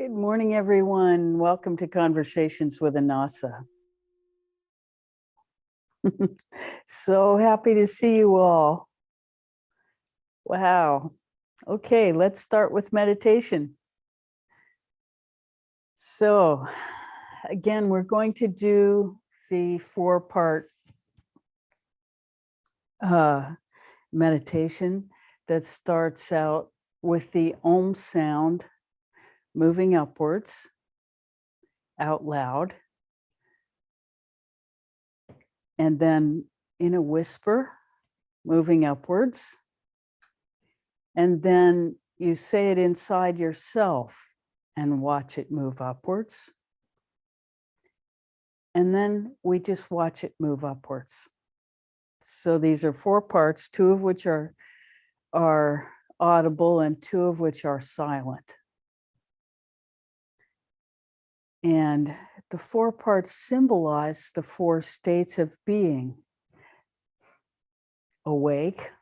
Good morning, everyone. Welcome to Conversations with Anasa. So happy to see you all. Wow. Okay, let's start with meditation. So, again, we're going to do the 4-part meditation that starts out with the Om sound moving upwards out loud, and then in a whisper moving upwards. And then you say it inside yourself and watch it move upwards. And then we just watch it move upwards. So these are 4 parts, 2 of which are audible and 2 of which are silent. And the 4 parts symbolize the 4 states of being: awake,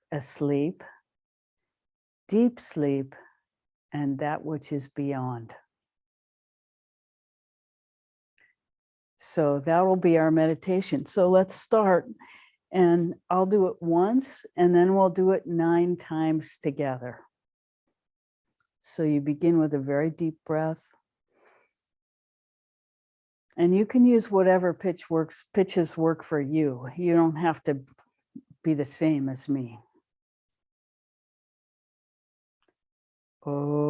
asleep, deep sleep, and that which is beyond. So that will be our meditation. So let's start, and I'll do it once, and then we'll do it 9 times together. So you begin with a very deep breath. And you can use whatever pitches work for you. You don't have to be the same as me. Oh.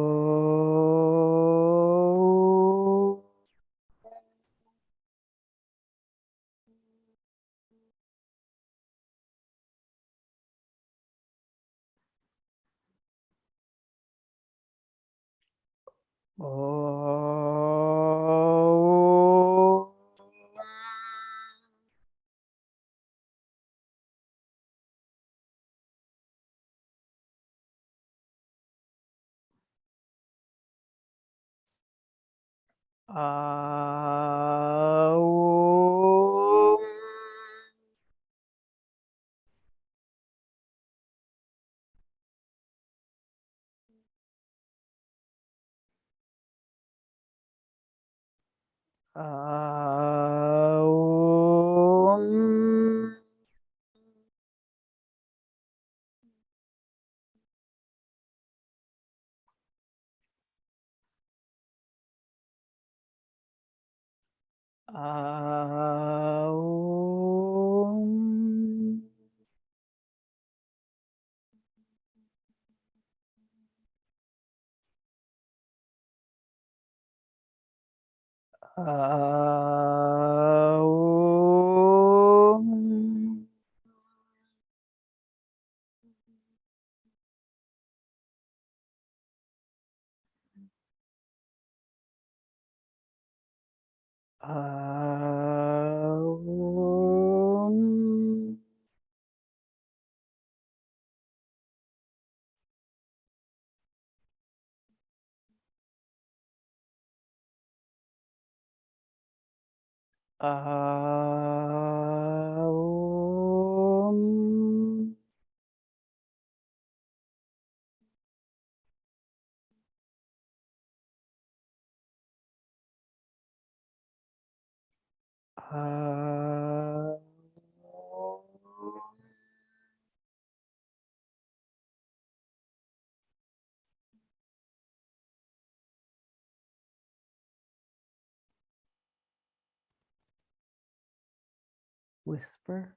Oh. Whisper.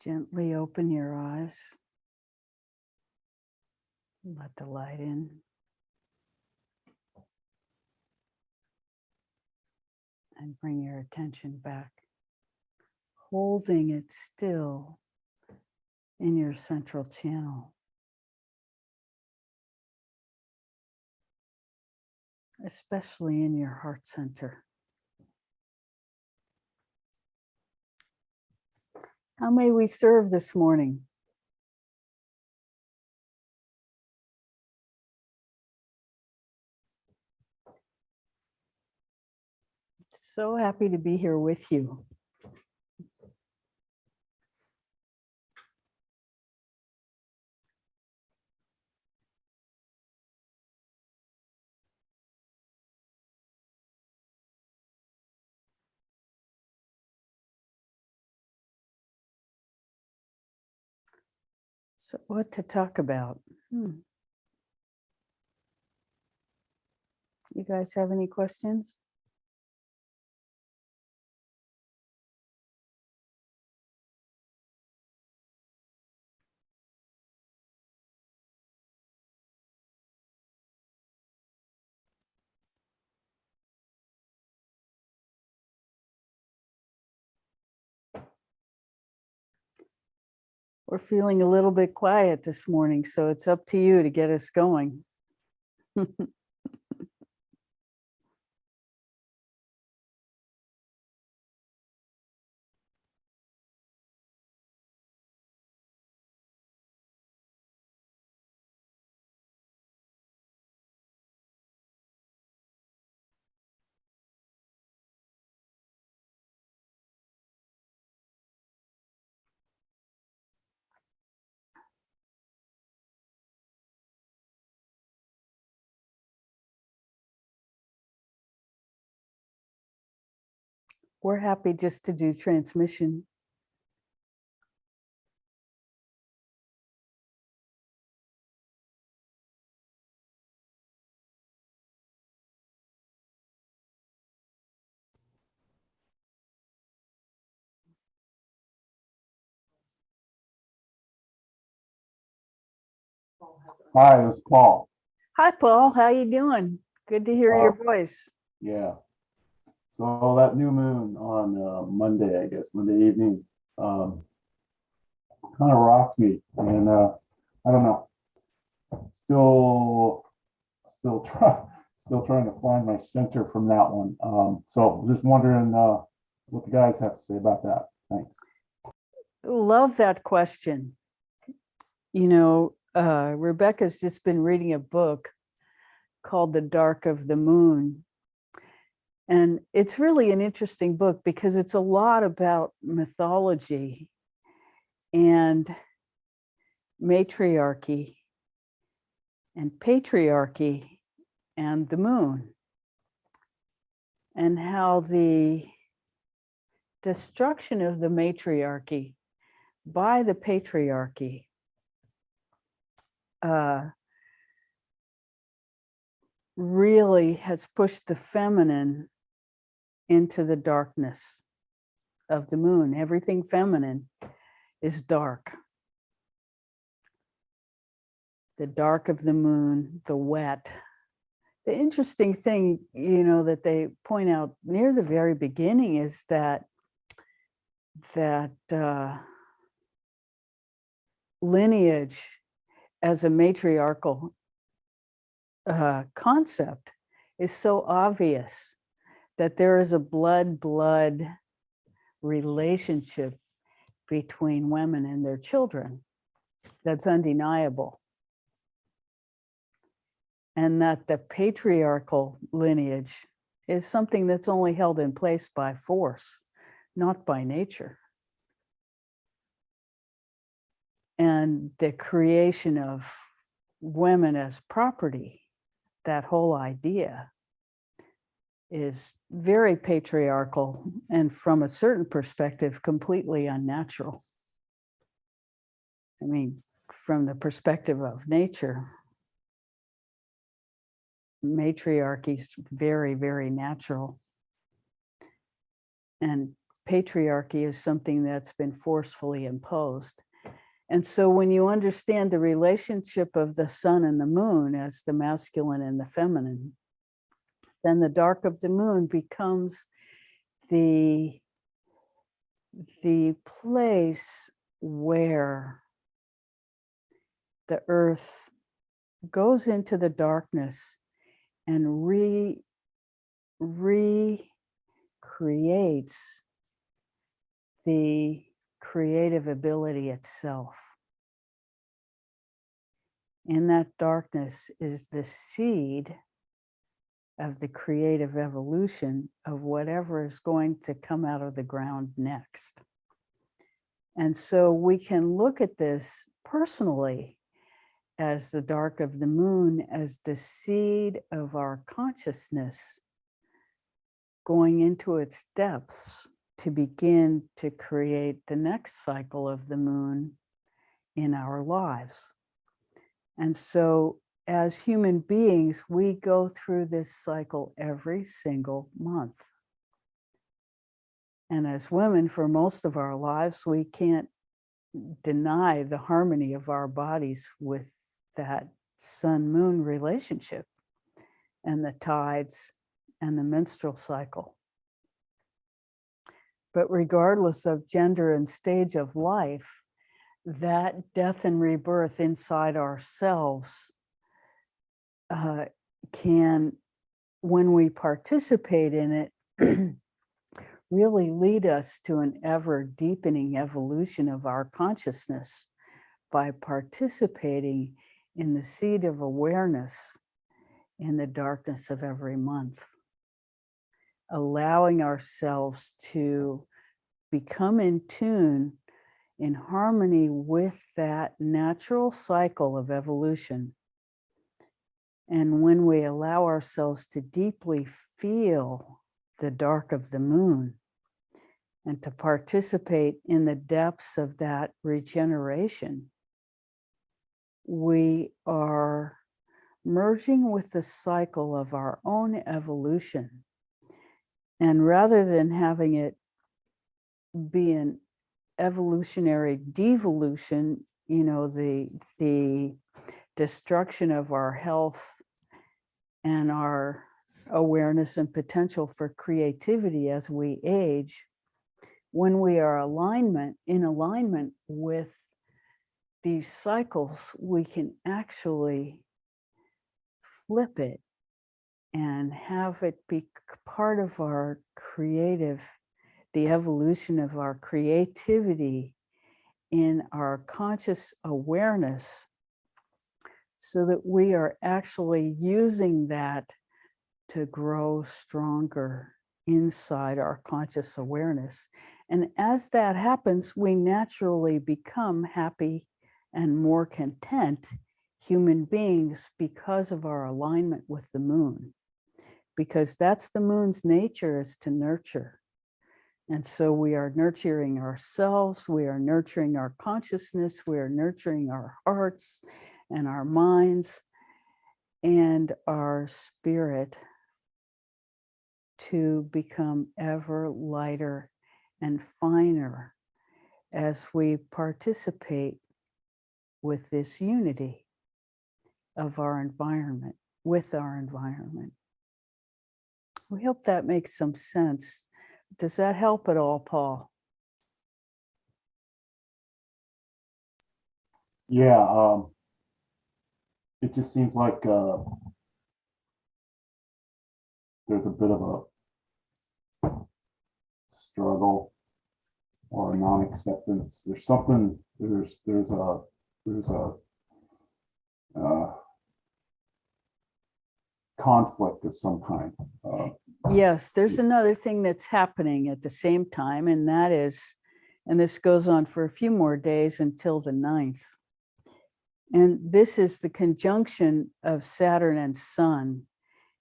Gently open your eyes. Let the light in. And bring your attention back, holding it still in your central channel, especially in your heart center. How may we serve this morning? So happy to be here with you. So what to talk about? You guys have any questions? We're feeling a little bit quiet this morning, so it's up to you to get us going. We're happy just to do transmission. Hi, this is Paul. Hi, Paul. How you doing? Good to hear your voice. Yeah. So that new moon on Monday, I guess, Monday evening, kind of rocked me, and I don't know. Still trying to find my center from that one. So just wondering what the guys have to say about that. Thanks. Love that question. You know, Rebecca's just been reading a book called The Dark of the Moon. And it's really an interesting book because it's a lot about mythology and matriarchy and patriarchy and the moon, and how the destruction of the matriarchy by the patriarchy really has pushed the feminine into the darkness of the moon. Everything feminine is dark. The dark of the moon, the wet. The interesting thing, you know, that they point out near the very beginning is that lineage as a matriarchal concept is so obvious that there is a blood relationship between women and their children that's undeniable. And that the patriarchal lineage is something that's only held in place by force, not by nature. And the creation of women as property, that whole idea, is very patriarchal and from a certain perspective, completely unnatural. I mean, from the perspective of nature, matriarchy is very, very natural. And patriarchy is something that's been forcefully imposed. And so when you understand the relationship of the sun and the moon as the masculine and the feminine, then the dark of the moon becomes the place where the earth goes into the darkness and recreates the creative ability itself. In that darkness is the seed of the creative evolution of whatever is going to come out of the ground next. And so we can look at this personally as the dark of the moon, as the seed of our consciousness going into its depths to begin to create the next cycle of the moon in our lives. And so as human beings, we go through this cycle every single month. And as women, for most of our lives, we can't deny the harmony of our bodies with that sun-moon relationship and the tides and the menstrual cycle. But regardless of gender and stage of life, that death and rebirth inside ourselves can, when we participate in it, really lead us to an ever deepening evolution of our consciousness by participating in the seed of awareness in the darkness of every month, allowing ourselves to become in tune, in harmony with that natural cycle of evolution. And when we allow ourselves to deeply feel the dark of the moon and to participate in the depths of that regeneration, we are merging with the cycle of our own evolution. And rather than having it be an evolutionary devolution, you know, the destruction of our health and our awareness and potential for creativity as we age, when we are in alignment with these cycles, we can actually flip it and have it be part of our creative, the evolution of our creativity in our conscious awareness, so that we are actually using that to grow stronger inside our conscious awareness. And as that happens, we naturally become happy and more content human beings because of our alignment with the moon, because that's the moon's nature, is to nurture. And so we are nurturing ourselves, we are nurturing our consciousness, we are nurturing our hearts and our minds and our spirit to become ever lighter and finer as we participate with this unity of our environment, with our environment. We hope that makes some sense. Does that help at all, Paul? Yeah, it just seems like there's a bit of a struggle or a non-acceptance. There's something. There's a conflict of some kind. Yes, there's another thing that's happening at the same time, and that is, and this goes on for a few more days until the 9th. And this is the conjunction of Saturn and Sun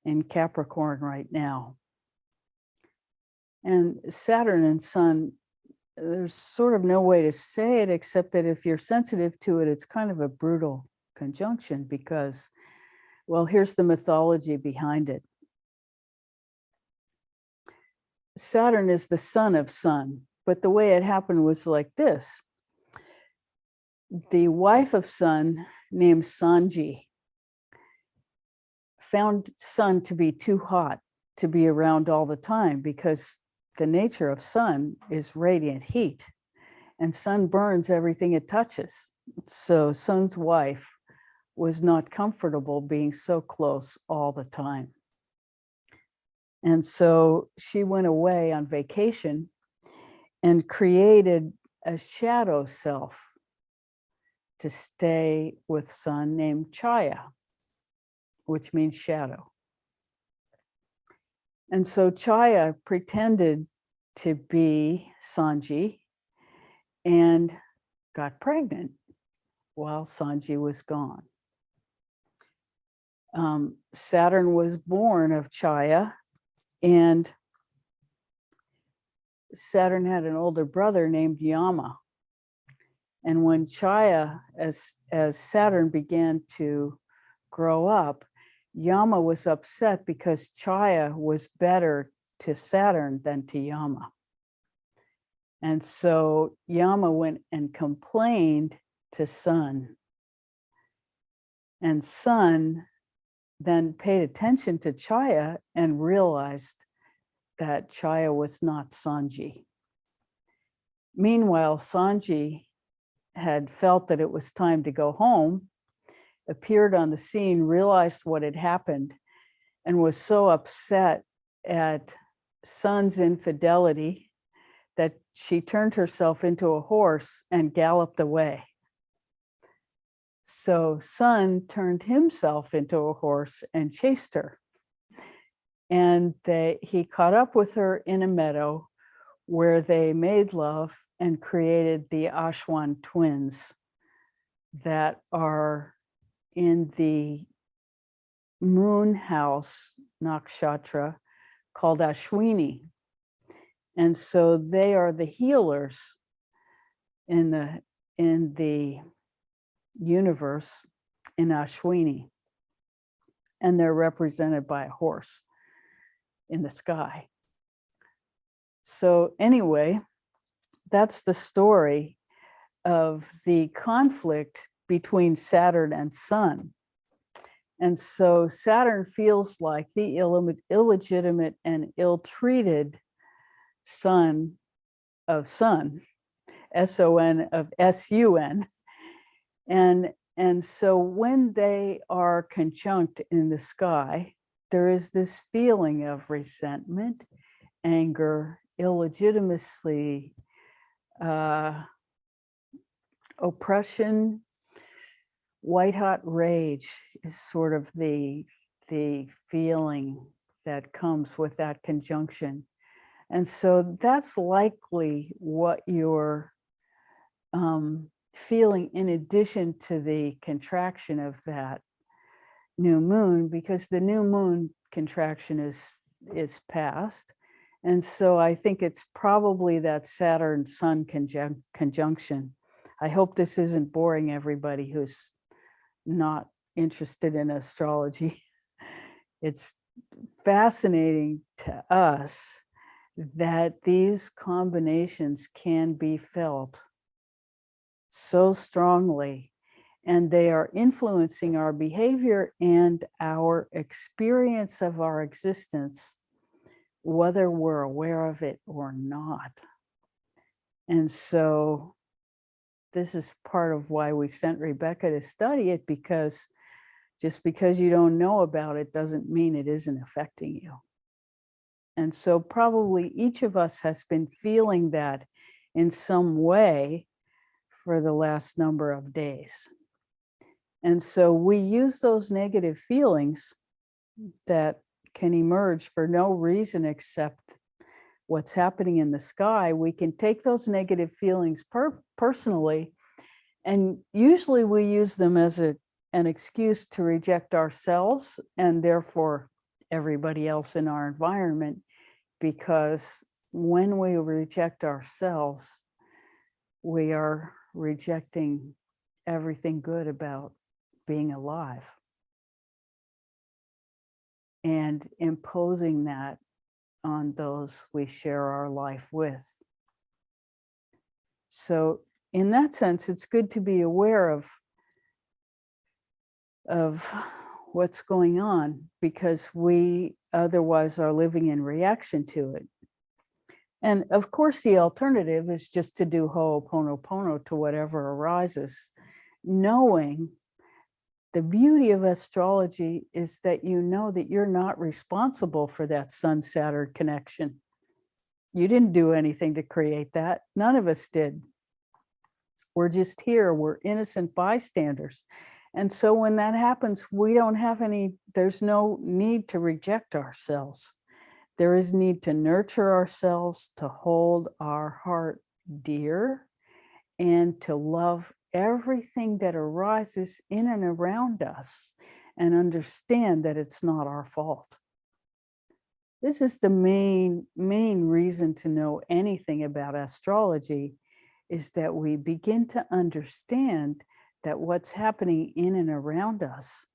in Capricorn right now. And Saturn and Sun, there's sort of no way to say it except that if you're sensitive to it, it's kind of a brutal conjunction because, well, here's the mythology behind it. Saturn is the son of Sun, but the way it happened was like this. The wife of Sun, named Sanji, found Sun to be too hot to be around all the time because the nature of Sun is radiant heat, and Sun burns everything it touches. So Sun's wife was not comfortable being so close all the time. And so she went away on vacation and created a shadow self to stay with Sun named Chaya, which means shadow. And so Chaya pretended to be Sanji and got pregnant while Sanji was gone. Saturn was born of Chaya, and Saturn had an older brother named Yama. And when Chaya, as Saturn began to grow up, Yama was upset because Chaya was better to Saturn than to Yama. And so Yama went and complained to Sun. And Sun then paid attention to Chaya and realized that Chaya was not Sanji. Meanwhile, Sanji had felt that it was time to go home, appeared on the scene, realized what had happened, and was so upset at Sun's infidelity that she turned herself into a horse and galloped away. So Sun turned himself into a horse and chased her. And he caught up with her in a meadow where they made love and created the Ashwan twins that are in the moon house nakshatra called Ashwini. And so they are the healers in the universe in Ashwini. And they're represented by a horse in the sky. So anyway, that's the story of the conflict between Saturn and Sun. And so Saturn feels like the illegitimate and ill-treated son of Sun, S-O-N of S-U-N. And so when they are conjunct in the sky, there is this feeling of resentment, anger, illegitimacy, oppression. White hot rage is sort of the feeling that comes with that conjunction. And so that's likely what you're feeling in addition to the contraction of that new moon, because the new moon contraction is past. And so I think it's probably that Saturn-Sun conjunction. I hope this isn't boring everybody who's not interested in astrology. It's fascinating to us that these combinations can be felt so strongly, and they are influencing our behavior and our experience of our existence, whether we're aware of it or not. And so this is part of why we sent Rebecca to study it, because just because you don't know about it doesn't mean it isn't affecting you. And so probably each of us has been feeling that in some way for the last number of days. And so we use those negative feelings that can emerge for no reason except what's happening in the sky. We can take those negative feelings personally, and usually we use them as an excuse to reject ourselves and therefore everybody else in our environment, because when we reject ourselves, we are rejecting everything good about being alive and imposing that on those we share our life with. So in that sense, it's good to be aware of what's going on, because we otherwise are living in reaction to it. And of course, the alternative is just to do ho'oponopono to whatever arises, knowing the beauty of astrology is that you know that you're not responsible for that Sun-Saturn connection. You didn't do anything to create that. None of us did. We're just here. We're innocent bystanders. And so when that happens, we don't have there's no need to reject ourselves. There is need to nurture ourselves, to hold our heart dear, and to love everything that arises in and around us, and understand that it's not our fault. This is the main reason to know anything about astrology, is that we begin to understand that what's happening in and around us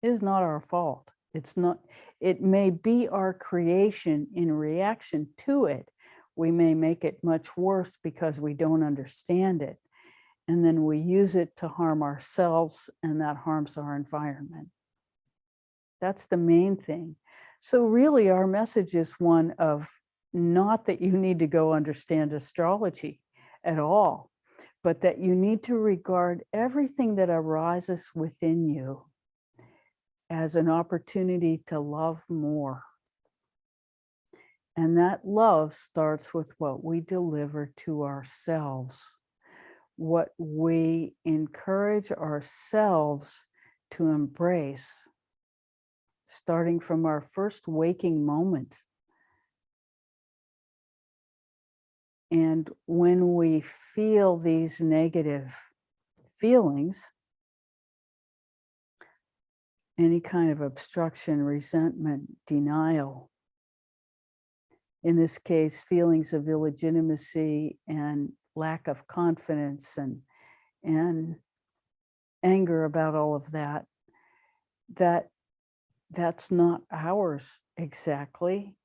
is not our fault. It's not, it may be our creation in reaction to it. We may make it much worse because we don't understand it. And then we use it to harm ourselves, and that harms our environment. That's the main thing. So really our message is one of, not that you need to go understand astrology at all, but that you need to regard everything that arises within you as an opportunity to love more. And that love starts with what we deliver to ourselves, what we encourage ourselves to embrace, starting from our first waking moment. And when we feel these negative feelings, any kind of obstruction, resentment, denial, in this case, feelings of illegitimacy and lack of confidence and anger about all of that, that's not ours exactly.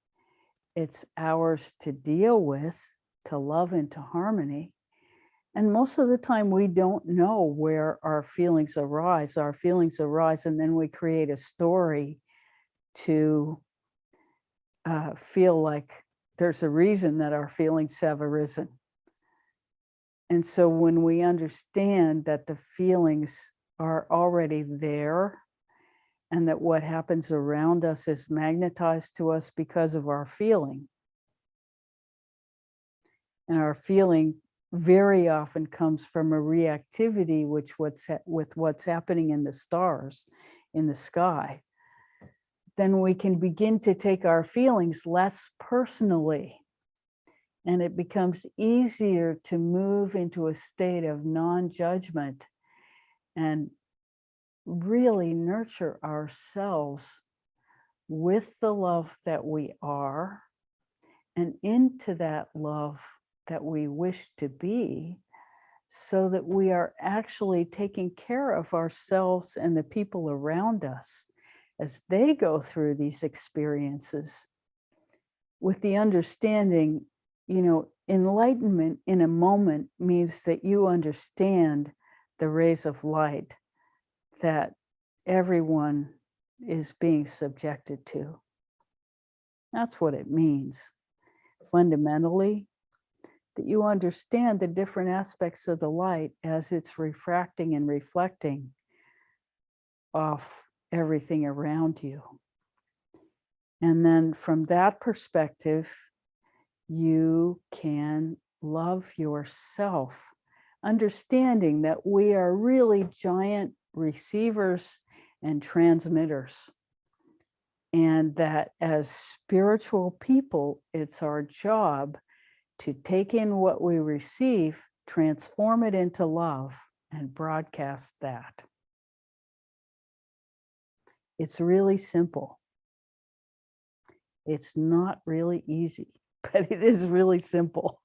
It's ours to deal with, to love and to harmony. And most of the time we don't know where our feelings arise. Our feelings arise, and then we create a story to feel like there's a reason that our feelings have arisen. And so when we understand that the feelings are already there, and that what happens around us is magnetized to us because of our feeling, and our feeling very often comes from a reactivity with what's happening in the stars, in the sky, then we can begin to take our feelings less personally. And it becomes easier to move into a state of non-judgment and really nurture ourselves with the love that we are, and into that love that we wish to be, so that we are actually taking care of ourselves and the people around us as they go through these experiences, with the understanding, enlightenment in a moment means that you understand the rays of light that everyone is being subjected to. That's what it means. Fundamentally, that you understand the different aspects of the light as it's refracting and reflecting off everything around you. And then from that perspective, you can love yourself, understanding that we are really giant receivers and transmitters. And that as spiritual people, it's our job to take in what we receive, transform it into love, and broadcast that. It's really simple. It's not really easy, but it is really simple.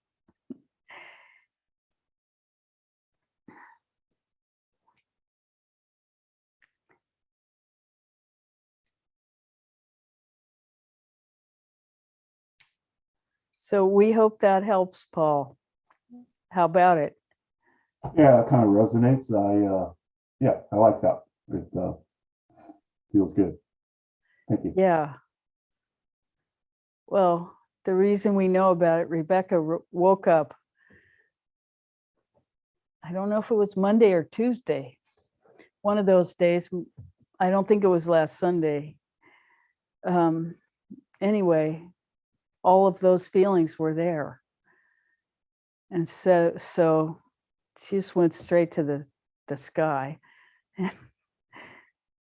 So we hope that helps, Paul. How about it? Yeah, it kind of resonates. Yeah, I like that. It feels good. Thank you. Yeah. Well, the reason we know about it, Rebecca woke up, I don't know if it was Monday or Tuesday, one of those days. I don't think it was last Sunday. Anyway, all of those feelings were there. And so she just went straight to the sky.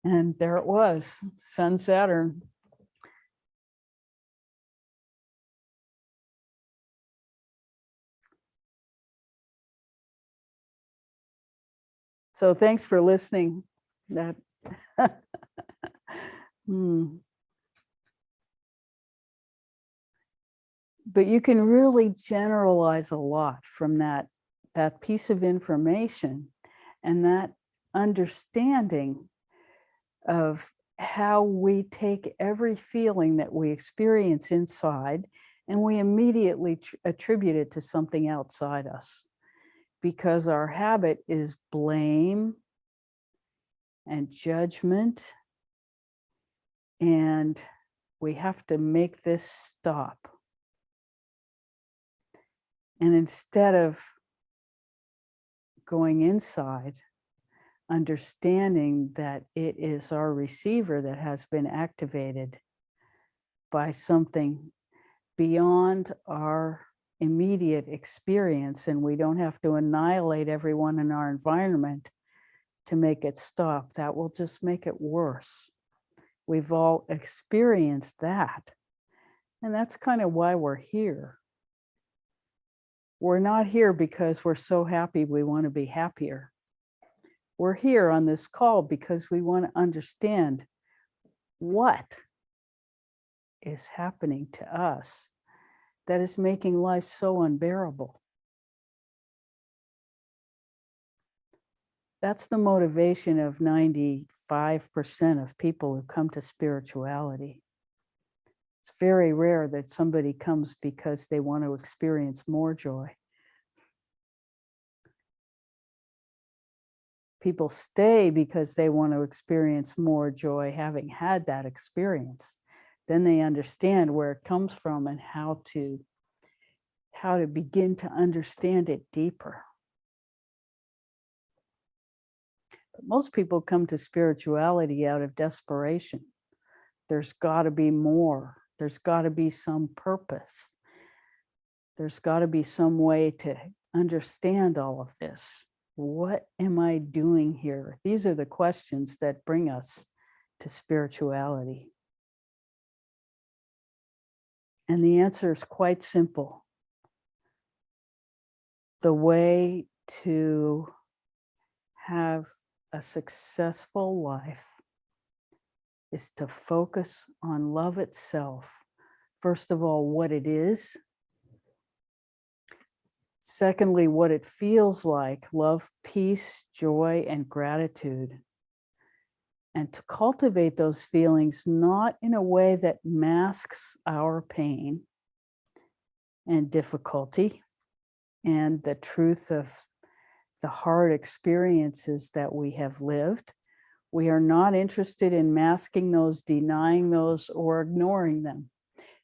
And there it was, Sun, Saturn. So thanks for listening. That But you can really generalize a lot from that piece of information and that understanding of how we take every feeling that we experience inside and we immediately attribute it to something outside us, because our habit is blame and judgment, and we have to make this stop. And instead of going inside, understanding that it is our receiver that has been activated by something beyond our immediate experience, and we don't have to annihilate everyone in our environment to make it stop. That will just make it worse. We've all experienced that. And that's kind of why we're here. We're not here because we're so happy we want to be happier. We're here on this call because we want to understand what is happening to us that is making life so unbearable. That's the motivation of 95% of people who come to spirituality. It's very rare that somebody comes because they want to experience more joy. People stay because they want to experience more joy, having had that experience. Then they understand where it comes from and how to begin to understand it deeper. But most people come to spirituality out of desperation. There's got to be more. There's got to be some purpose. There's got to be some way to understand all of this. What am I doing here? These are the questions that bring us to spirituality. And the answer is quite simple. The way to have a successful life is to focus on love itself. First of all, what it is. Secondly, what it feels like, love, peace, joy, and gratitude. And to cultivate those feelings, not in a way that masks our pain and difficulty and the truth of the hard experiences that we have lived. We are not interested in masking those, denying those, or ignoring them.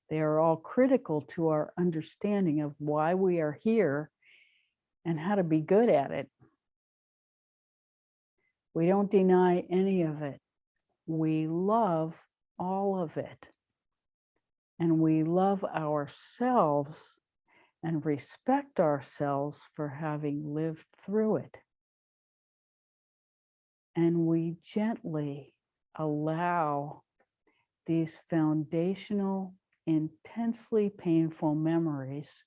They are all critical to our understanding of why we are here and how to be good at it. We don't deny any of it. We love all of it. And we love ourselves and respect ourselves for having lived through it. And we gently allow these foundational, intensely painful memories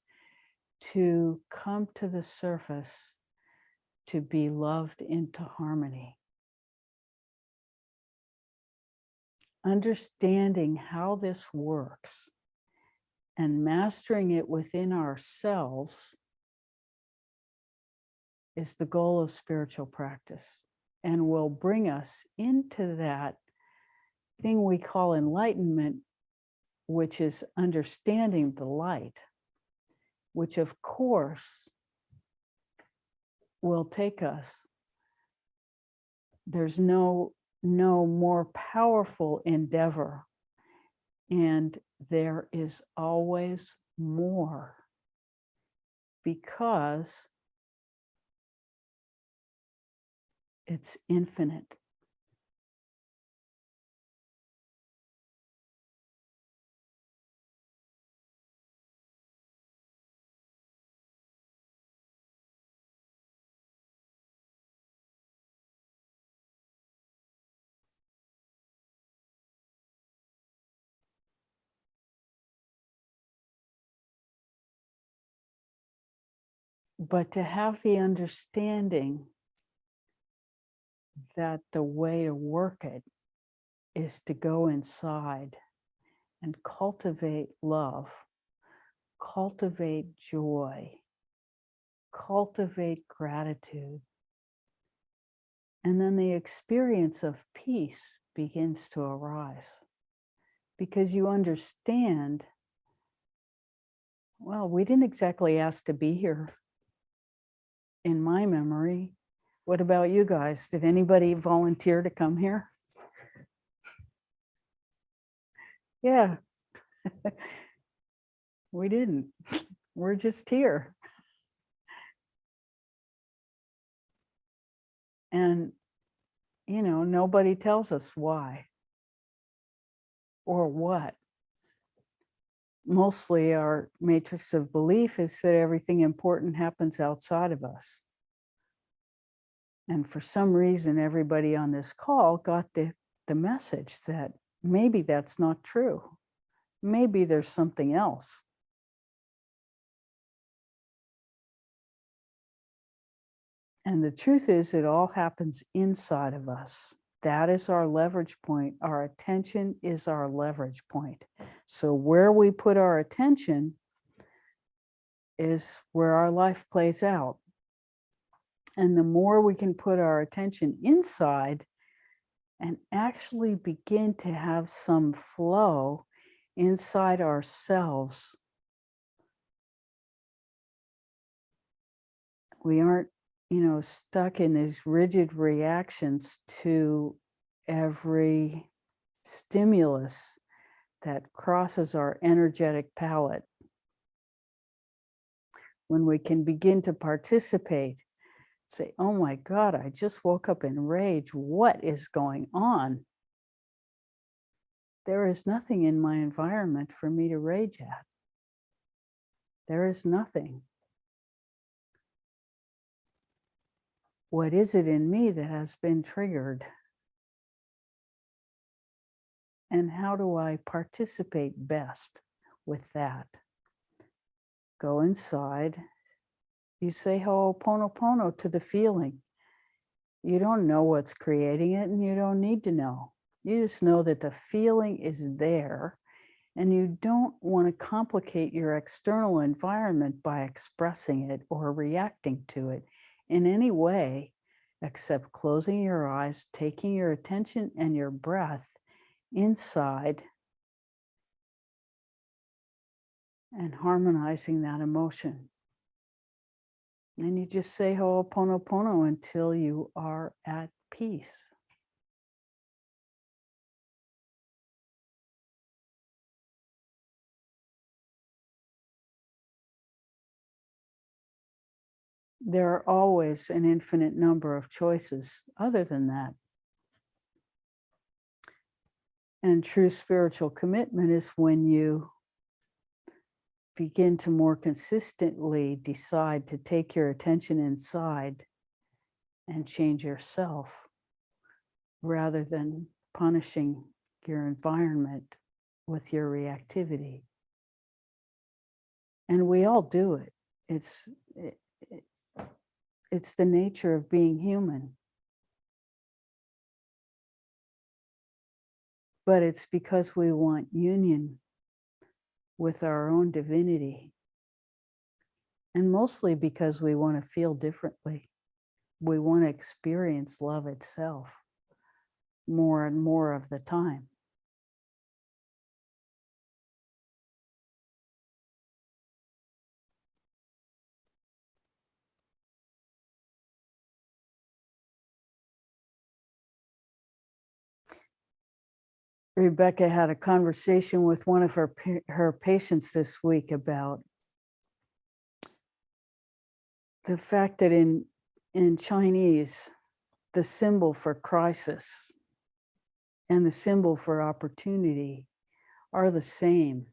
to come to the surface, to be loved into harmony. Understanding how this works and mastering it within ourselves is the goal of spiritual practice, and will bring us into that thing we call enlightenment, which is understanding the light. which of course will take us. There's no more powerful endeavor, and there is always more, because it's infinite. But to have the understanding that the way to work it is to go inside and cultivate love, cultivate joy, cultivate gratitude. And then the experience of peace begins to arise, because you understand, well, we didn't exactly ask to be here. In my memory, what about you guys? Did anybody volunteer to come here? Yeah, we didn't. We're just here. And, you know, nobody tells us why or what. Mostly our matrix of belief is that everything important happens outside of us. And for some reason, everybody on this call got the message that maybe that's not true. Maybe there's something else. And the truth is, it all happens inside of us. That is our leverage point. Our attention is our leverage point. So where we put our attention is where our life plays out. And the more we can put our attention inside and actually begin to have some flow inside ourselves, we aren't, you know, stuck in these rigid reactions to every stimulus that crosses our energetic palette. When we can begin to participate, say, oh my God, I just woke up in rage. What is going on? There is nothing in my environment for me to rage at. There is nothing. What is it in me that has been triggered? And how do I participate best with that? Go inside. You say Ho'oponopono to the feeling. You don't know what's creating it, and you don't need to know. You just know that the feeling is there, and you don't want to complicate your external environment by expressing it or reacting to it in any way, except closing your eyes, taking your attention and your breath inside and harmonizing that emotion. And you just say Ho'oponopono until you are at peace. There are always an infinite number of choices other than that. And true spiritual commitment is when you begin to more consistently decide to take your attention inside and change yourself, rather than punishing your environment with your reactivity. And we all do it. It's the nature of being human. But it's because we want union with our own divinity. And mostly because we want to feel differently. We want to experience love itself more and more of the time. Rebecca had a conversation with one of her patients this week about the fact that in Chinese, the symbol for crisis and the symbol for opportunity are the same.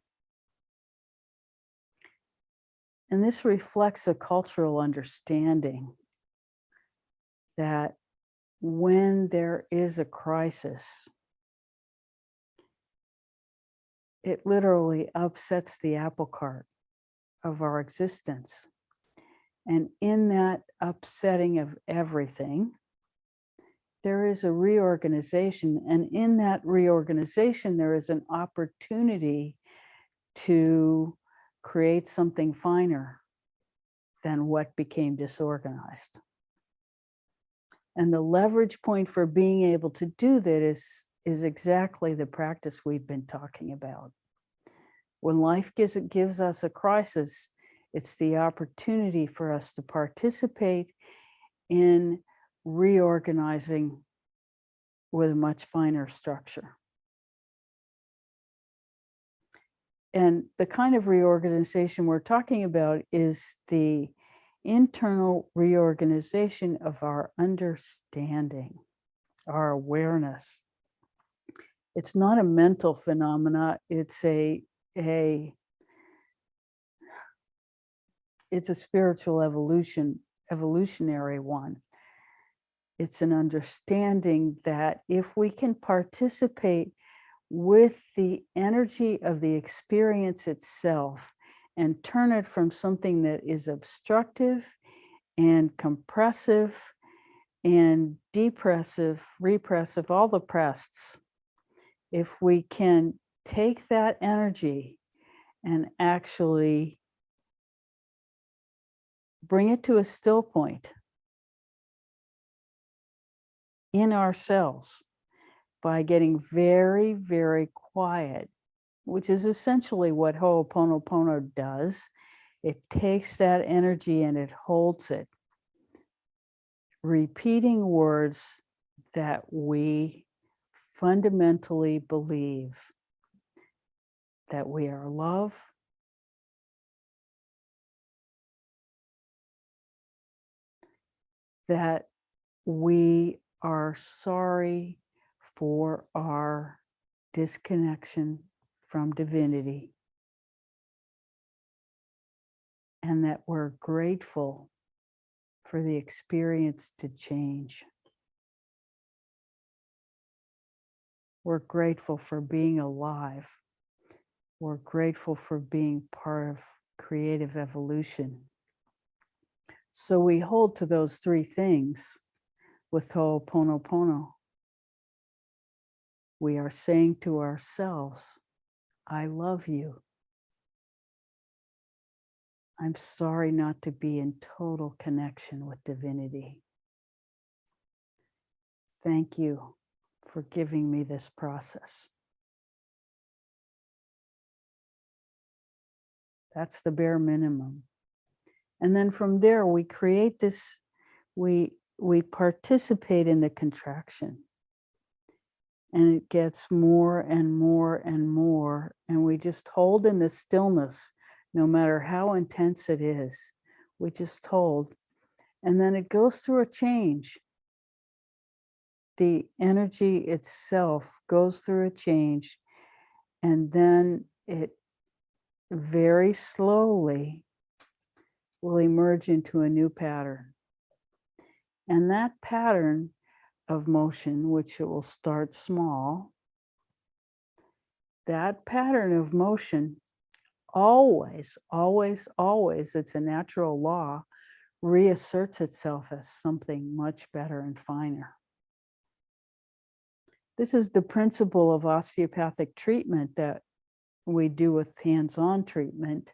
And this reflects a cultural understanding that when there is a crisis, it literally upsets the apple cart of our existence. And in that upsetting of everything, there is a reorganization. And in that reorganization, there is an opportunity to create something finer than what became disorganized. And the leverage point for being able to do that is exactly the practice we've been talking about. When life gives us a crisis, it's the opportunity for us to participate in reorganizing with a much finer structure. And the kind of reorganization we're talking about is the internal reorganization of our understanding, our awareness. It's not a mental phenomena, it's a spiritual evolutionary one. It's an understanding that if we can participate with the energy of the experience itself and turn it from something that is obstructive and compressive and depressive, repressive, all the prests, if we can take that energy and actually bring it to a still point in ourselves by getting very, very quiet, which is essentially what Ho'oponopono does. It takes that energy and it holds it, repeating words that we fundamentally believe, that we are love, that we are sorry for our disconnection from divinity, and that we're grateful for the experience to change. We're grateful for being alive. We're grateful for being part of creative evolution. So we hold to those three things with Ho'oponopono. We are saying to ourselves, I love you. I'm sorry not to be in total connection with divinity. Thank you for giving me this process. That's the bare minimum. And then from there, we create this, we participate in the contraction. And it gets more and more and more. And we just hold in the stillness, no matter how intense it is. We just hold. And then it goes through a change. The energy itself goes through a change. And then it very slowly will emerge into a new pattern. And that pattern of motion, which it will start small, that pattern of motion always, always, always, it's a natural law, reasserts itself as something much better and finer. This is the principle of osteopathic treatment that we do with hands-on treatment,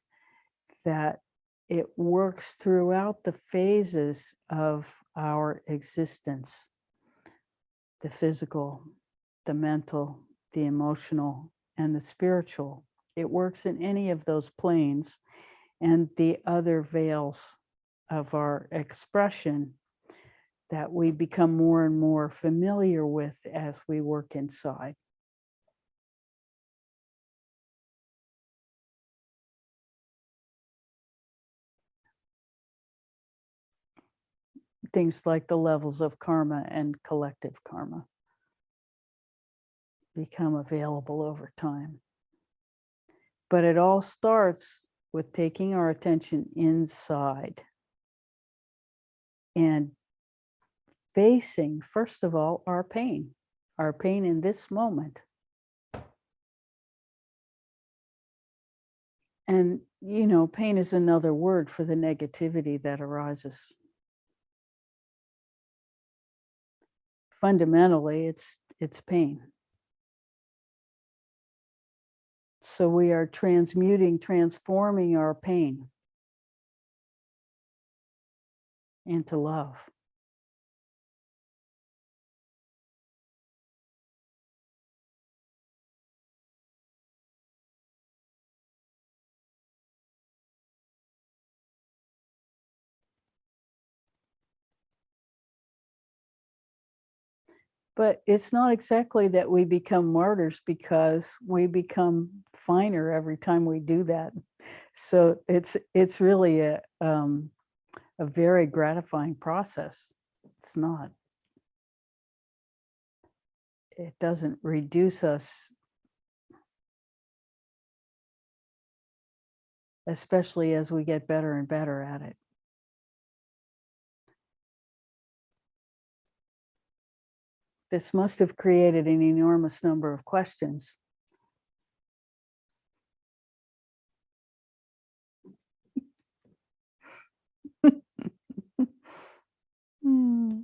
that it works throughout the phases of our existence, the physical, the mental, the emotional, and the spiritual. It works in any of those planes and the other veils of our expression that we become more and more familiar with as we work inside. things like the levels of karma and collective karma become available over time. But it all starts with taking our attention inside and facing, first of all, our pain in this moment. And, you know, pain is another word for the negativity that arises. Fundamentally, it's pain. So we are transforming our pain into love. But it's not exactly that we become martyrs, because we become finer every time we do that. So it's really a very gratifying process. It's not. It doesn't reduce us, especially as we get better and better at it. This must have created an enormous number of questions. Hmm.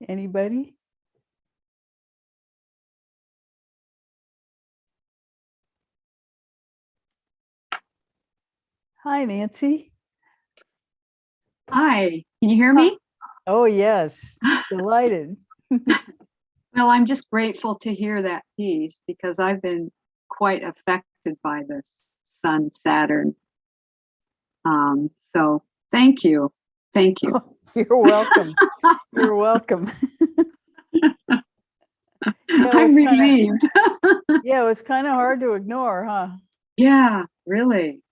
Anybody? Hi, Nancy. Hi, can you hear me? Oh, yes. Delighted. Well, I'm just grateful to hear that piece because I've been quite affected by this Sun Saturn. So thank you. Thank you. You're welcome. You're welcome. I'm relieved. Yeah, it was kind of hard to ignore, huh? Yeah, really,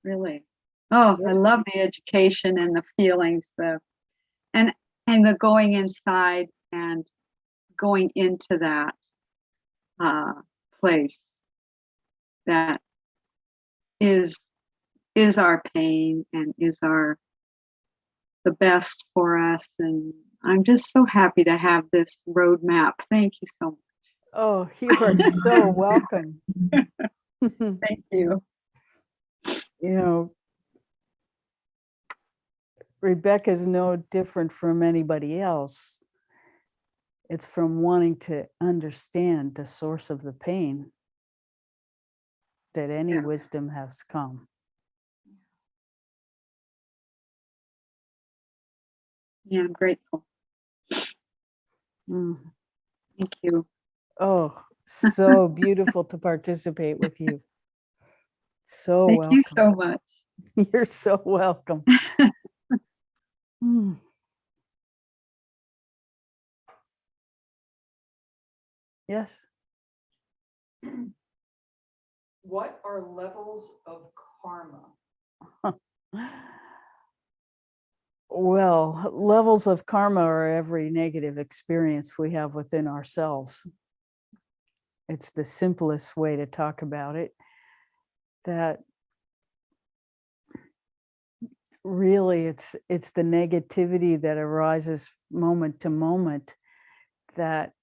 really. Oh, I Yeah. love the education and the feelings, and the going inside and going into that place that is our pain and is the best for us. And I'm just so happy to have this roadmap. Thank you so much. Oh, you are so welcome. Thank you. You know, Rebecca's no different from anybody else. It's from wanting to understand the source of the pain that any wisdom has come. Yeah, I'm grateful. Mm. Thank you. Oh, so beautiful to participate with you. So Thank welcome. you so much. You're so welcome. Mm. Yes. What are levels of karma? Well, levels of karma are every negative experience we have within ourselves. It's the simplest way to talk about it. That really it's the negativity that arises moment to moment that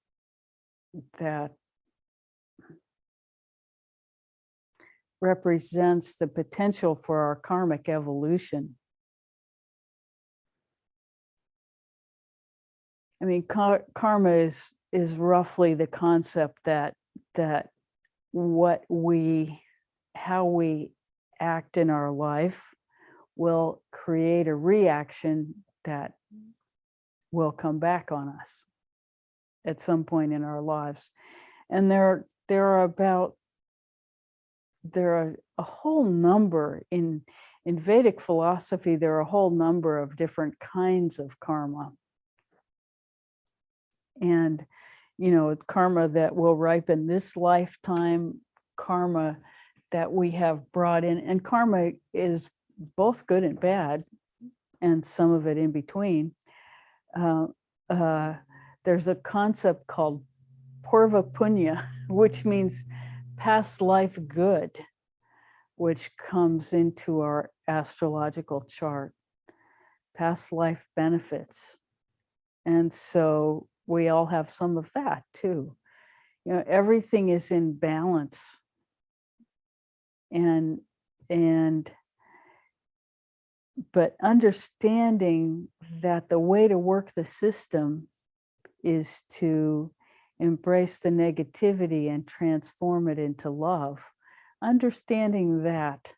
represents the potential for our karmic evolution. I mean, karma is roughly the concept that how we act in our life will create a reaction that will come back on us at some point in our lives. And there are a whole number in Vedic philosophy, there are a whole number of different kinds of karma. And, you know, karma that will ripen this lifetime, karma that we have brought in, and karma is both good and bad, and some of it in between. There's a concept called purva punya, which means past life good, which comes into our astrological chart, past life benefits. And so we all have some of that too. You know, everything is in balance. But understanding that the way to work the system is to embrace the negativity and transform it into love. Understanding that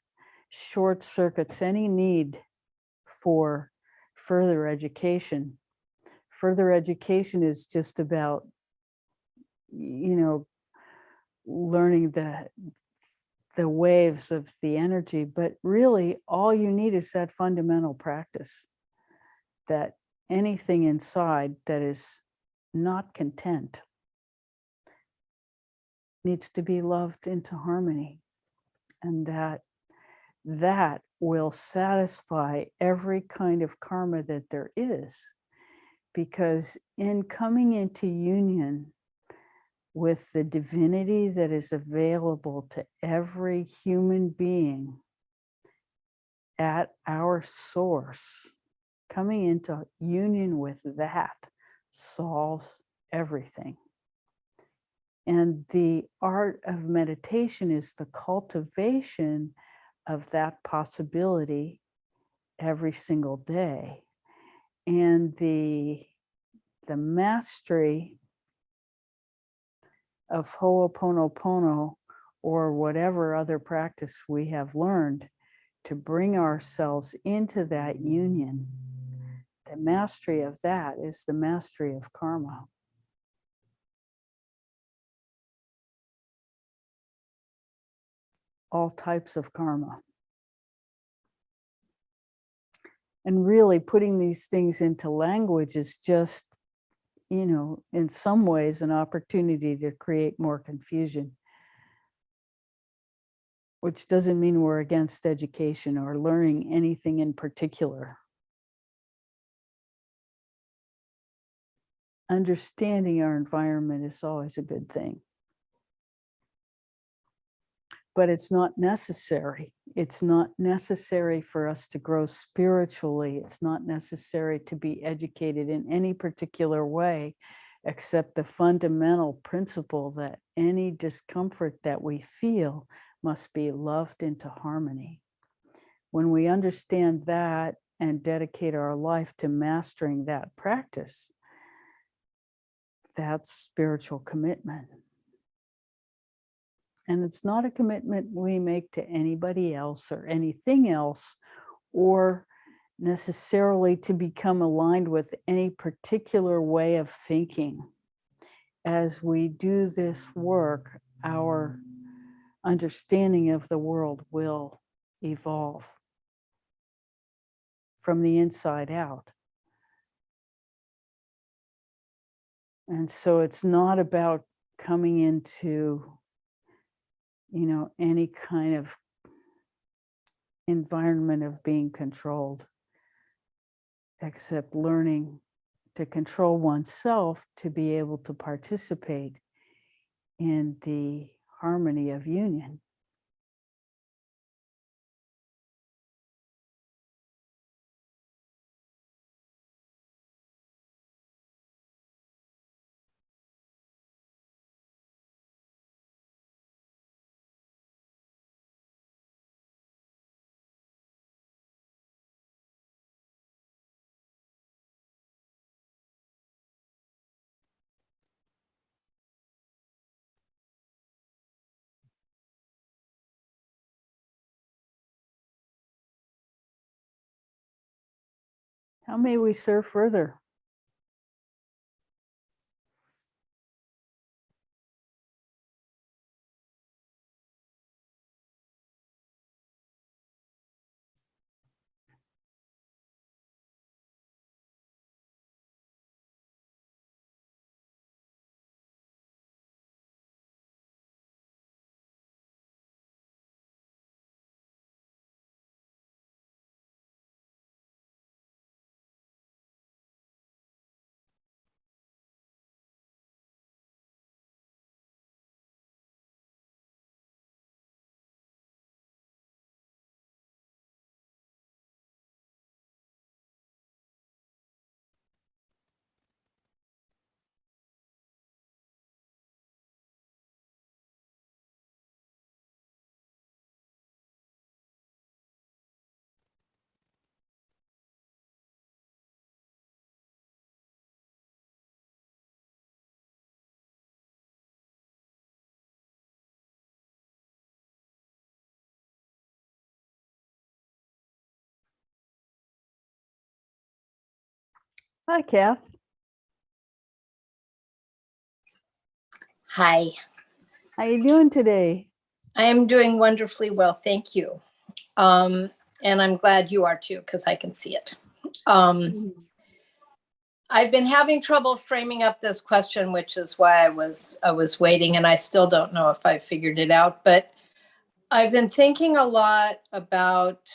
short circuits any need for further education. Further education is just about, you know, learning the waves of the energy, but really all you need is that fundamental practice, that anything inside that is not content needs to be loved into harmony, and that will satisfy every kind of karma that there is. Because in coming into union with the divinity that is available to every human being at our source, coming into union with that solves everything. And the art of meditation is the cultivation of that possibility every single day. And the mastery of Ho'oponopono, or whatever other practice we have learned to bring ourselves into that union, the mastery of that is the mastery of karma. All types of karma. And really putting these things into language is just, you know, in some ways an opportunity to create more confusion, which doesn't mean we're against education or learning anything in particular. Understanding our environment is always a good thing. But it's not necessary. It's not necessary for us to grow spiritually. It's not necessary to be educated in any particular way, except the fundamental principle that any discomfort that we feel must be loved into harmony. When we understand that and dedicate our life to mastering that practice, that's spiritual commitment. And it's not a commitment we make to anybody else or anything else, or necessarily to become aligned with any particular way of thinking. As we do this work, our understanding of the world will evolve from the inside out. And so it's not about coming into, you know, any kind of environment of being controlled, except learning to control oneself to be able to participate in the harmony of union. How may we serve further? Hi, Kath. Hi, How you doing today? I am doing wonderfully well, thank you. And I'm glad you are too, because I can see it. I've been having trouble framing up this question, which is why I was waiting, and I still don't know if I figured it out. But I've been thinking a lot about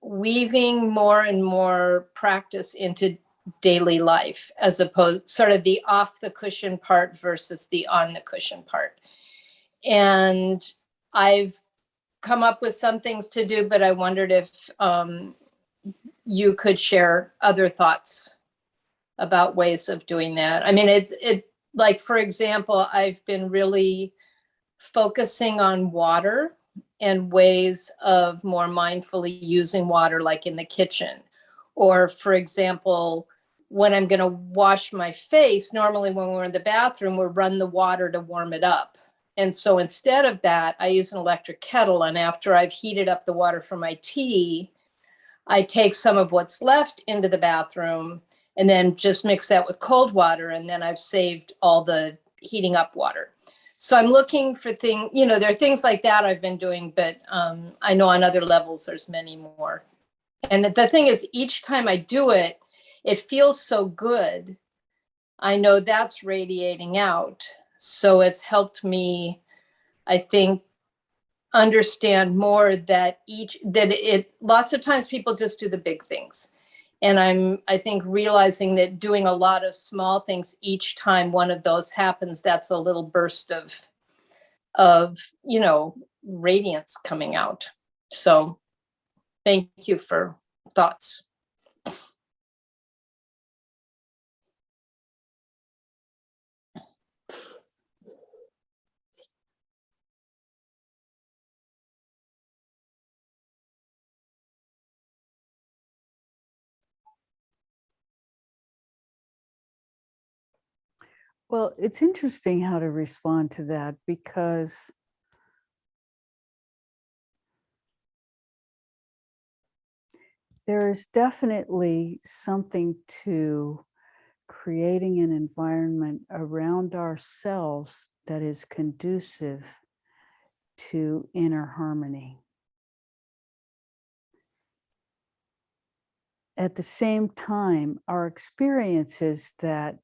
weaving more and more practice into daily life, as opposed sort of the off the cushion part versus the on the cushion part. And I've come up with some things to do, but I wondered if you could share other thoughts about ways of doing that. I mean, it like, for example, I've been really focusing on water and ways of more mindfully using water, like in the kitchen. Or, for example, when I'm going to wash my face, normally when we're in the bathroom, we'll run the water to warm it up. And so instead of that, I use an electric kettle. And after I've heated up the water for my tea, I take some of what's left into the bathroom and then just mix that with cold water. And then I've saved all the heating up water. So I'm looking for things, there are things like that I've been doing, but I know on other levels, there's many more. And the thing is, each time I do it, it feels so good. I know that's radiating out. So it's helped me, I think, understand more that lots of times people just do the big things. And I think realizing that doing a lot of small things each time one of those happens, that's a little burst of radiance coming out. So thank you for thoughts. Well, it's interesting how to respond to that, because there is definitely something to creating an environment around ourselves that is conducive to inner harmony. At the same time, our experience is that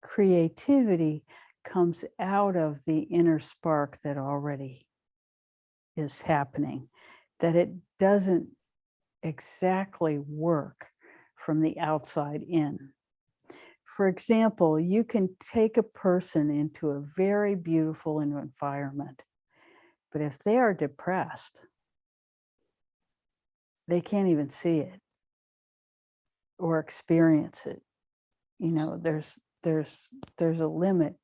creativity comes out of the inner spark that already is happening, that it doesn't exactly work from the outside in. For example, you can take a person into a very beautiful environment, but if they are depressed, they can't even see it or experience it. There's a limit.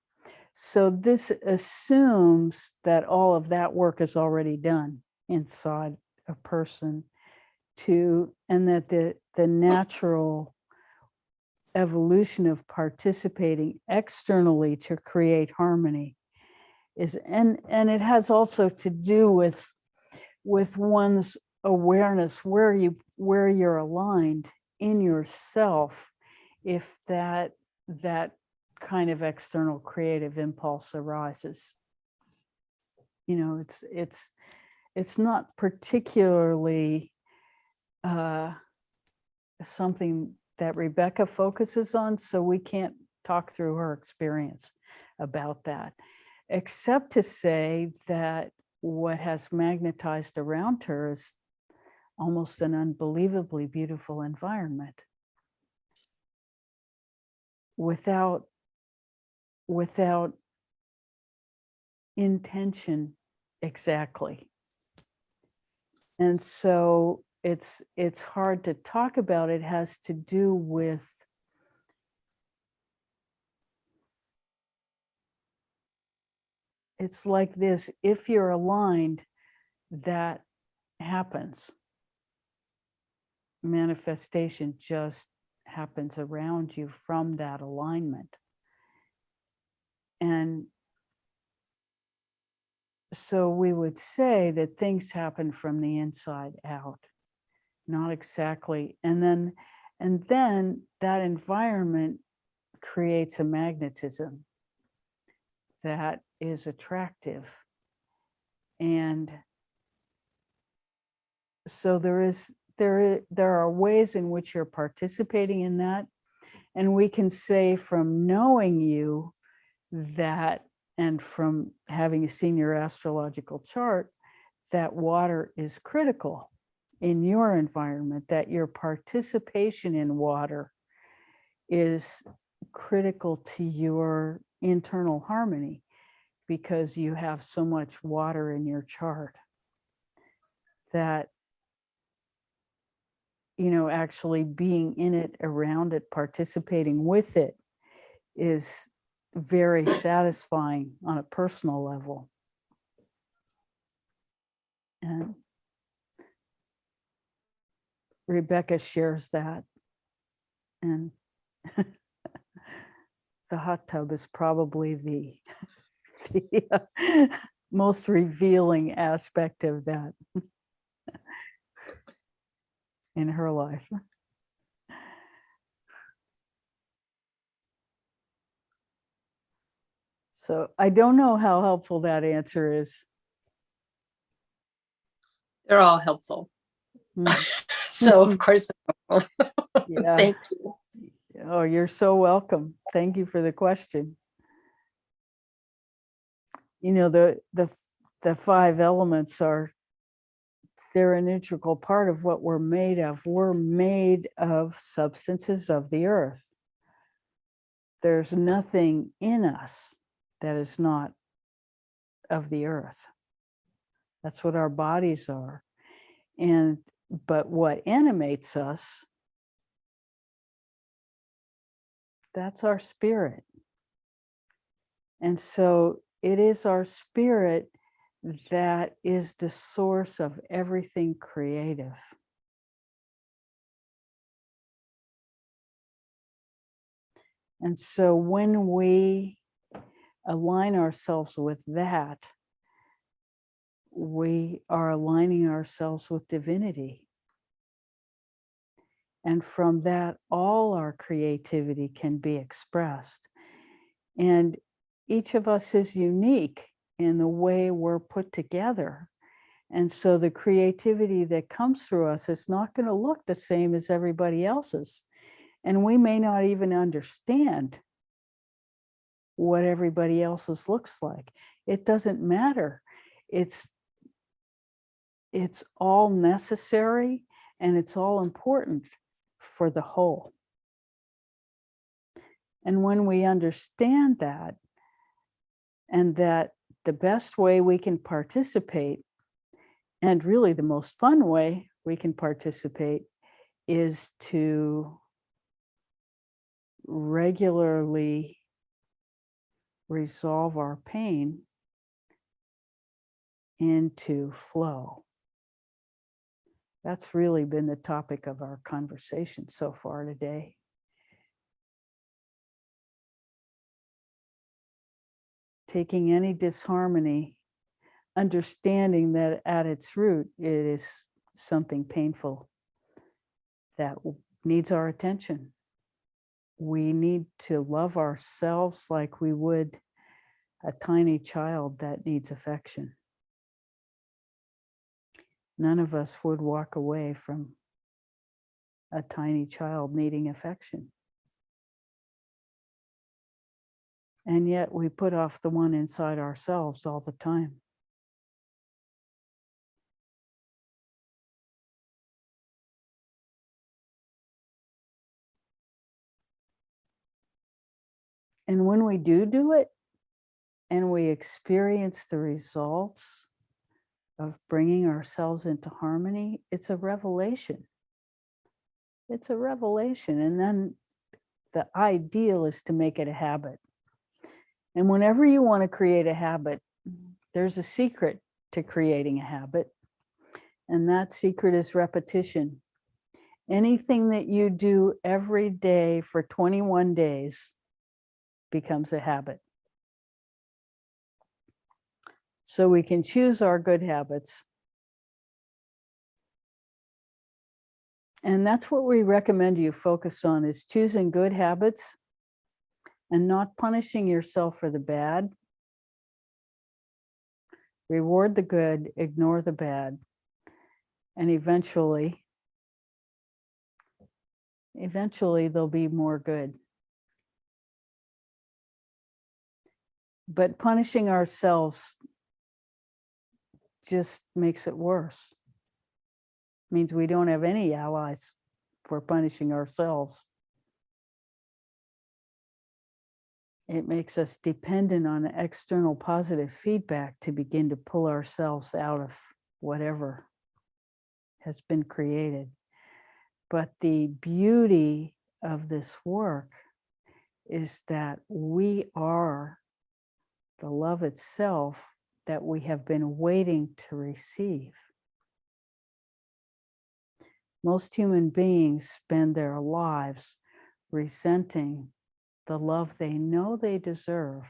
So this assumes that all of that work is already done inside a person, and that the natural evolution of participating externally to create harmony and it has also to do with one's awareness where you're aligned in yourself, if that kind of external creative impulse arises. You know, it's not particularly something that Rebecca focuses on, so we can't talk through her experience about that, except to say that what has magnetized around her is almost an unbelievably beautiful environment without intention exactly. And so it's hard to talk about. It has to do with it's like this: if you're aligned, that happens. Manifestation just happens around you from that alignment. And so we would say that things happen from the inside out, not exactly. And then that environment creates a magnetism that is attractive. And so there are ways in which you're participating in that. And we can say from knowing you that, and from having seen your astrological chart, that water is critical in your environment, that your participation in water is critical to your internal harmony because you have so much water in your chart that, you know, actually being in it, around it, participating with it is very satisfying on a personal level. And Rebecca shares that. And the hot tub is probably the most revealing aspect of that in her life. So I don't know how helpful that answer is. They're all helpful. Mm. So of course, Yeah. thank you. Oh, you're so welcome. Thank you for the question. You know, the five elements they're an integral part of what we're made of. We're made of substances of the earth. There's nothing in us that is not of the earth. That's what our bodies are. But what animates us, that's our spirit. And so it is our spirit that is the source of everything creative. And so when we align ourselves with that, we are aligning ourselves with divinity. And from that, all our creativity can be expressed. And each of us is unique in the way we're put together. And so the creativity that comes through us is not going to look the same as everybody else's. And we may not even understand what everybody else's looks like. It doesn't matter. It's all necessary and it's all important for the whole. And when we understand that, and that the best way we can participate, and really the most fun way we can participate, is to regularly resolve our pain into flow. That's really been the topic of our conversation so far today. Taking any disharmony, understanding that at its root, it is something painful that needs our attention. We need to love ourselves like we would a tiny child that needs affection. None of us would walk away from a tiny child needing affection. And yet we put off the one inside ourselves all the time. And when we do it, and we experience the results of bringing ourselves into harmony, it's a revelation. It's a revelation. And then the ideal is to make it a habit. And whenever you want to create a habit, there's a secret to creating a habit. And that secret is repetition. Anything that you do every day for 21 days becomes a habit. So we can choose our good habits. And that's what we recommend you focus on, is choosing good habits and not punishing yourself for the bad. Reward the good, ignore the bad. And eventually there'll be more good. But punishing ourselves just makes it worse. Means we don't have any allies for punishing ourselves. It makes us dependent on external positive feedback to begin to pull ourselves out of whatever has been created. But the beauty of this work is that we are the love itself that we have been waiting to receive. Most human beings spend their lives resenting the love they know they deserve,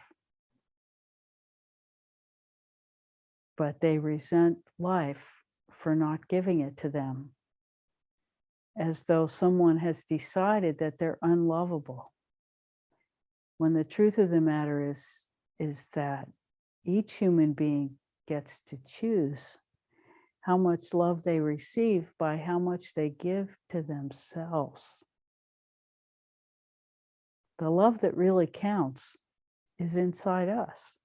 but they resent life for not giving it to them, as though someone has decided that they're unlovable. When the truth of the matter is that each human being gets to choose how much love they receive by how much they give to themselves. The love that really counts is inside us.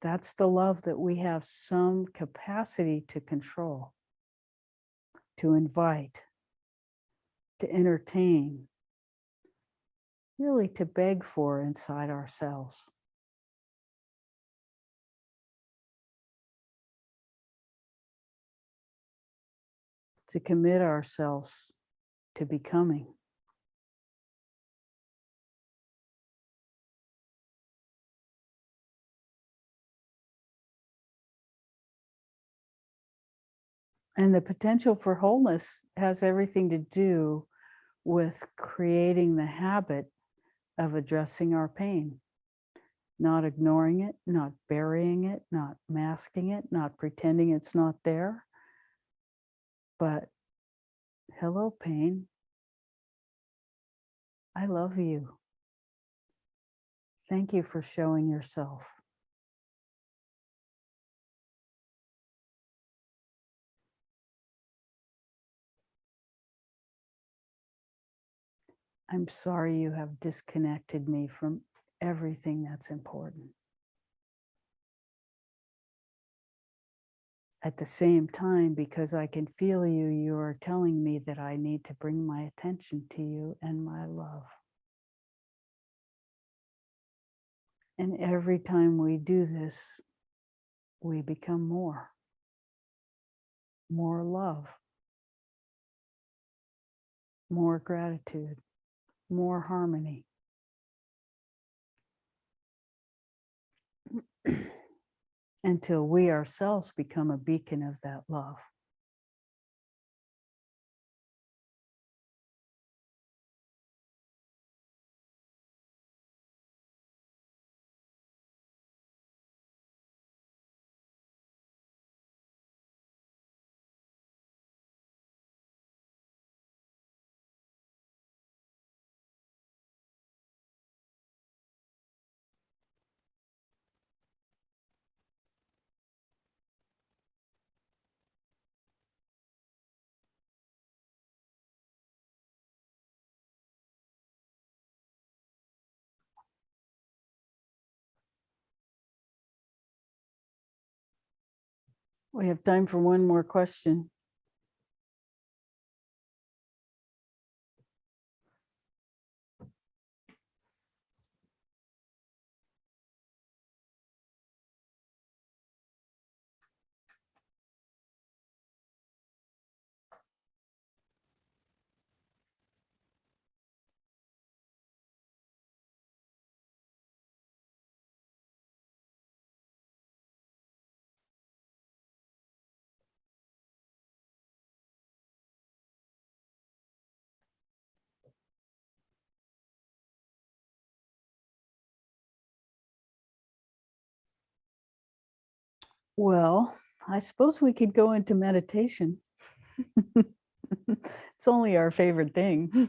That's the love that we have some capacity to control, to invite, to entertain, really to beg for inside ourselves. To commit ourselves to becoming. And the potential for wholeness has everything to do with creating the habit of addressing our pain, not ignoring it, not burying it, not masking it, not pretending it's not there. But hello, pain. I love you. Thank you for showing yourself. I'm sorry you have disconnected me from everything that's important. At the same time, because I can feel you, you are telling me that I need to bring my attention to you and my love. And every time we do this, we become more love, more gratitude, more harmony. Until we ourselves become a beacon of that love. We have time for one more question. Well, I suppose we could go into meditation. It's only our favorite thing.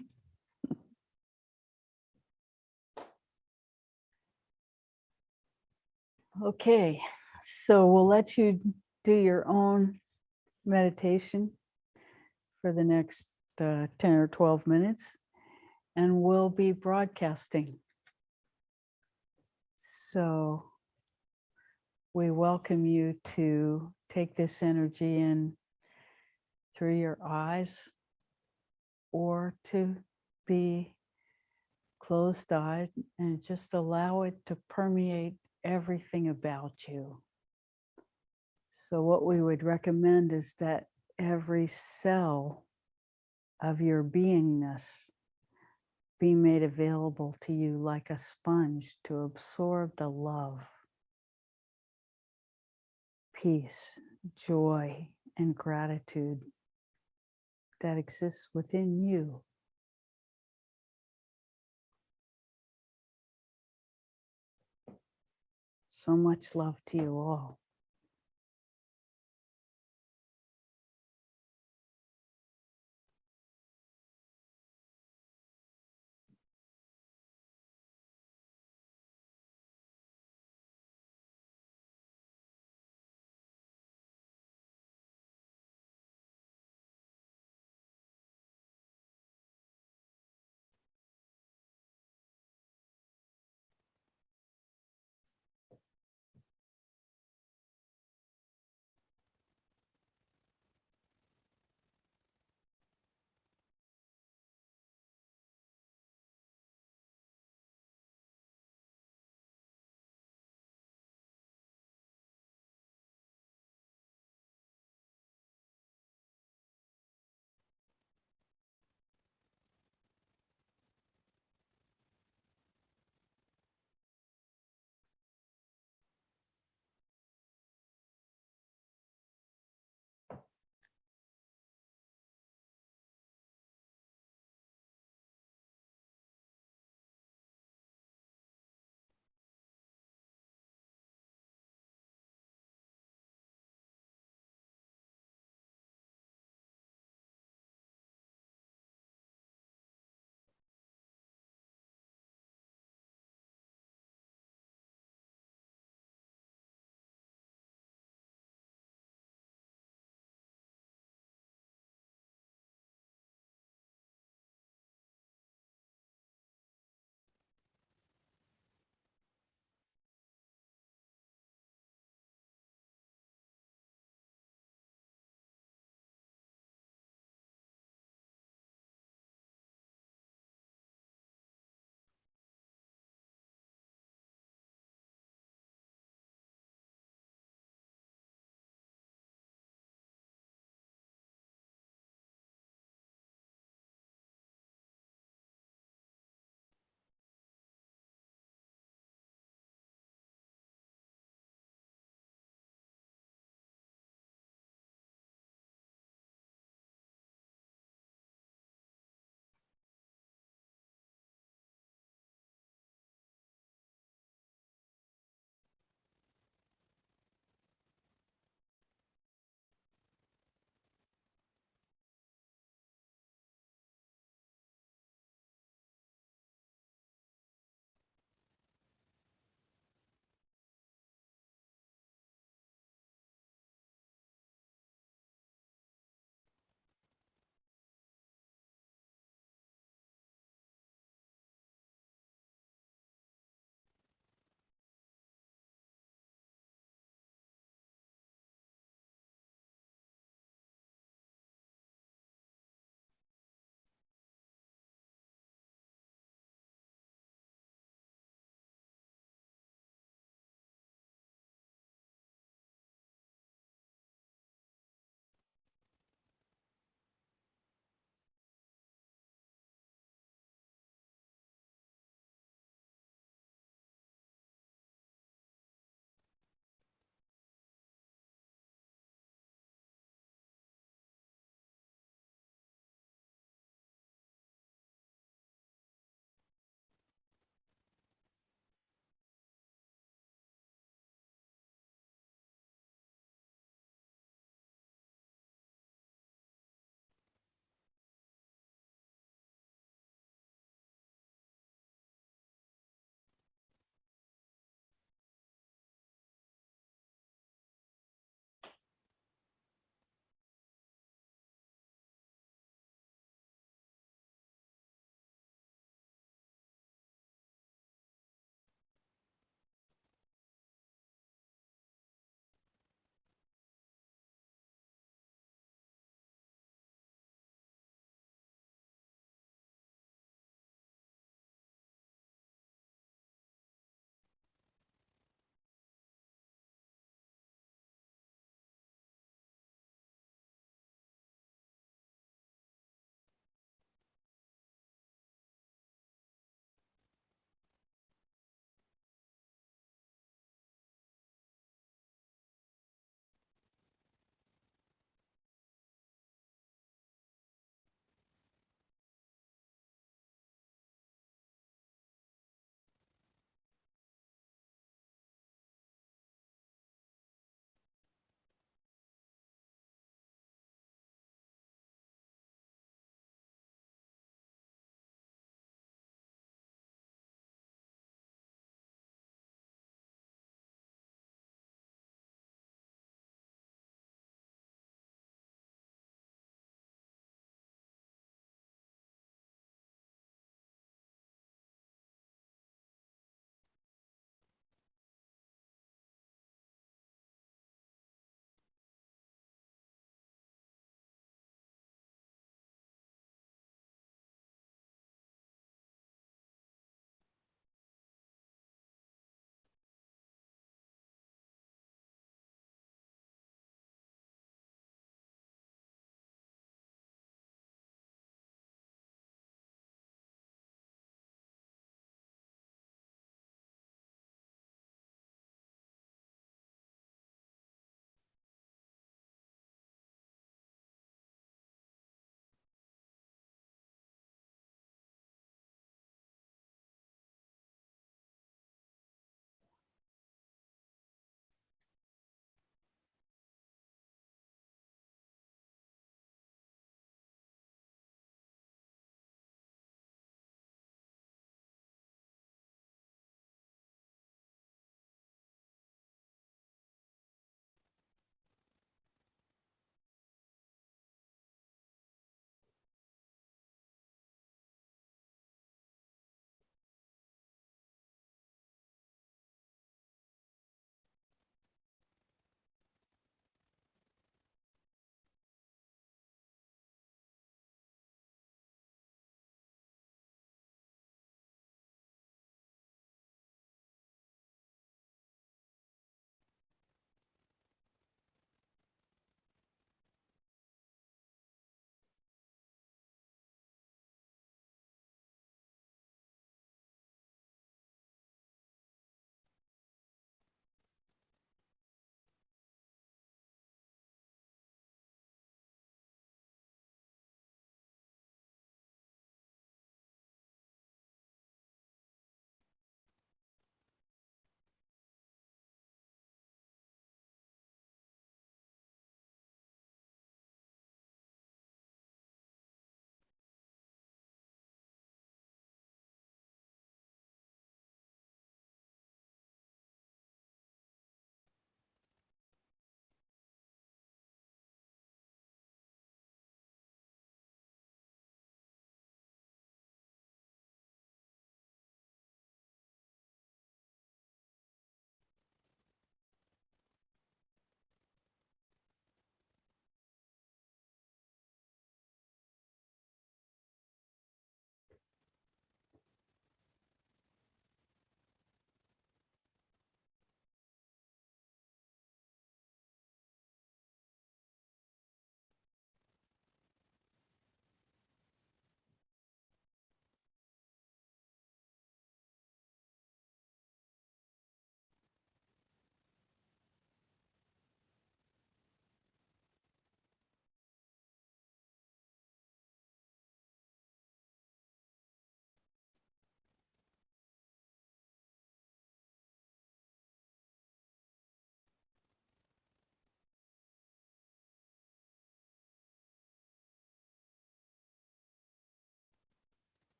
Okay, so we'll let you do your own meditation for the next 10 or 12 minutes, and we'll be broadcasting. So we welcome you to take this energy in through your eyes or to be closed-eyed and just allow it to permeate everything about you. So what we would recommend is that every cell of your beingness be made available to you like a sponge to absorb the love, peace, joy, and gratitude that exists within you. So much love to you all.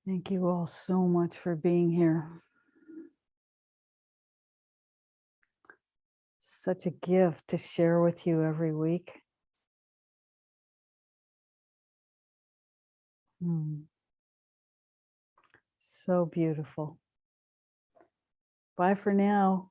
Thank you all so much for being here. Such a gift to share with you every week. So beautiful. Bye for now.